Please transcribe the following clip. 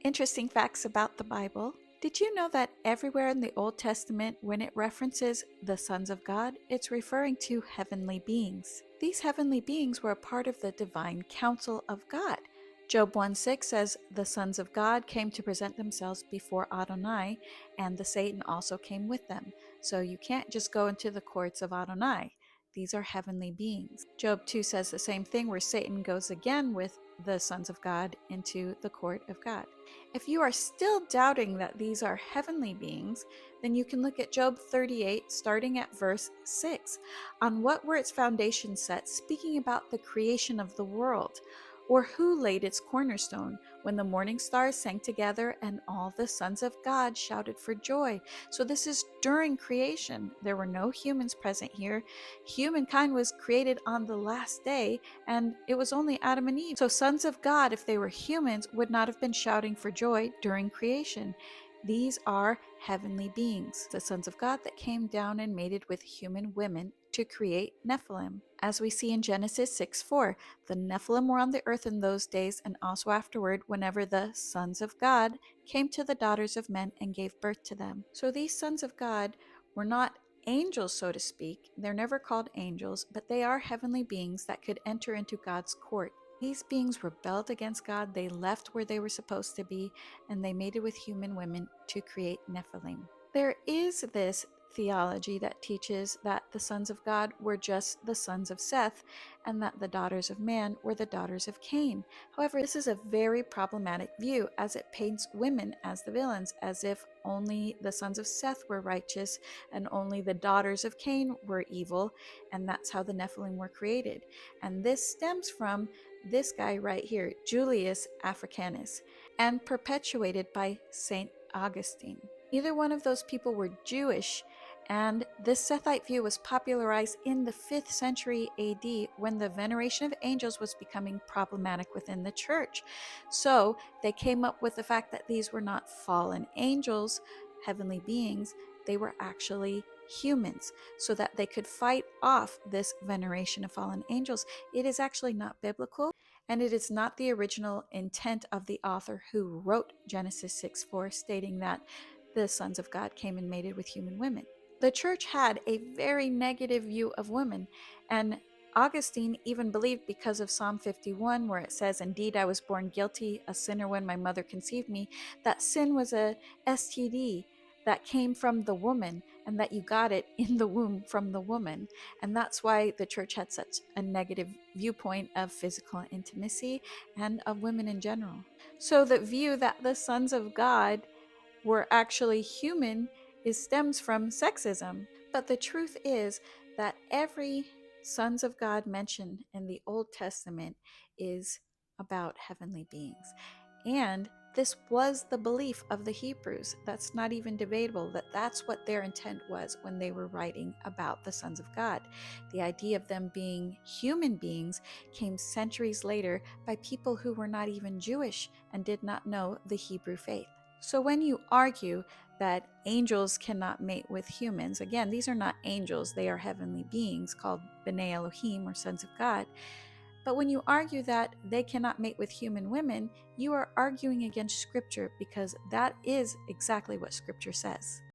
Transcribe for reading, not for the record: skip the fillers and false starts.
Interesting facts about the Bible. Did you know that everywhere in the Old Testament, when it references the sons of God, it's referring to heavenly beings? These heavenly beings were a part of the divine council of God. Job 1:6 says, "The sons of God came to present themselves before Adonai, and the Satan also came with them." So you can't just go into the courts of Adonai. These are heavenly beings. Job 2 says the same thing, where Satan goes again with the sons of God into the court of God. If you are still doubting that these are heavenly beings, then you can look at Job 38, starting at verse 6. On what were its foundations set, speaking about the creation of the world? Or who laid its cornerstone, when the morning stars sang together and all the sons of God shouted for joy? So this is during creation. There were no humans present here. Humankind was created on the last day, and it was only Adam and Eve. So sons of God, if they were humans, would not have been shouting for joy during creation. These are heavenly beings, the sons of God that came down and mated with human women to create Nephilim. As we see in Genesis 6:4, the Nephilim were on the earth in those days and also afterward, whenever the sons of God came to the daughters of men and gave birth to them. So these sons of God were not angels, so to speak. They're never called angels, but they are heavenly beings that could enter into God's court. These beings rebelled against God, they left where they were supposed to be, and they mated with human women to create Nephilim. There is this theology that teaches that the sons of God were just the sons of Seth, and that the daughters of man were the daughters of Cain. However, this is a very problematic view, as it paints women as the villains, as if only the sons of Seth were righteous and only the daughters of Cain were evil, and that's how the Nephilim were created. And this stems from this guy right here, Julius Africanus, and perpetuated by St. Augustine. Either one of those people were Jewish, and this Sethite view was popularized in the 5th century AD, when the veneration of angels was becoming problematic within the church. So they came up with the fact that these were not fallen angels, heavenly beings, they were actually humans, so that they could fight off this veneration of fallen angels. It is actually not biblical, and it is not the original intent of the author who wrote Genesis 6:4, stating that the sons of God came and mated with human women. The church had a very negative view of women, and Augustine even believed, because of Psalm 51, where it says, "Indeed, I was born guilty, a sinner when my mother conceived me," that sin was a STD that came from the woman, and that you got it in the womb from the woman. And that's why the church had such a negative viewpoint of physical intimacy and of women in general. So the view that the sons of God were actually human stems from sexism. But the truth is that every sons of God mentioned in the Old Testament is about heavenly beings. And this was the belief of the Hebrews. That's not even debatable, that that's what their intent was when they were writing about the sons of God. The idea of them being human beings came centuries later by people who were not even Jewish and did not know the Hebrew faith. So when you argue that angels cannot mate with humans, again, these are not angels, they are heavenly beings called B'nai Elohim, or sons of God. But when you argue that they cannot mate with human women, you are arguing against Scripture, because that is exactly what Scripture says.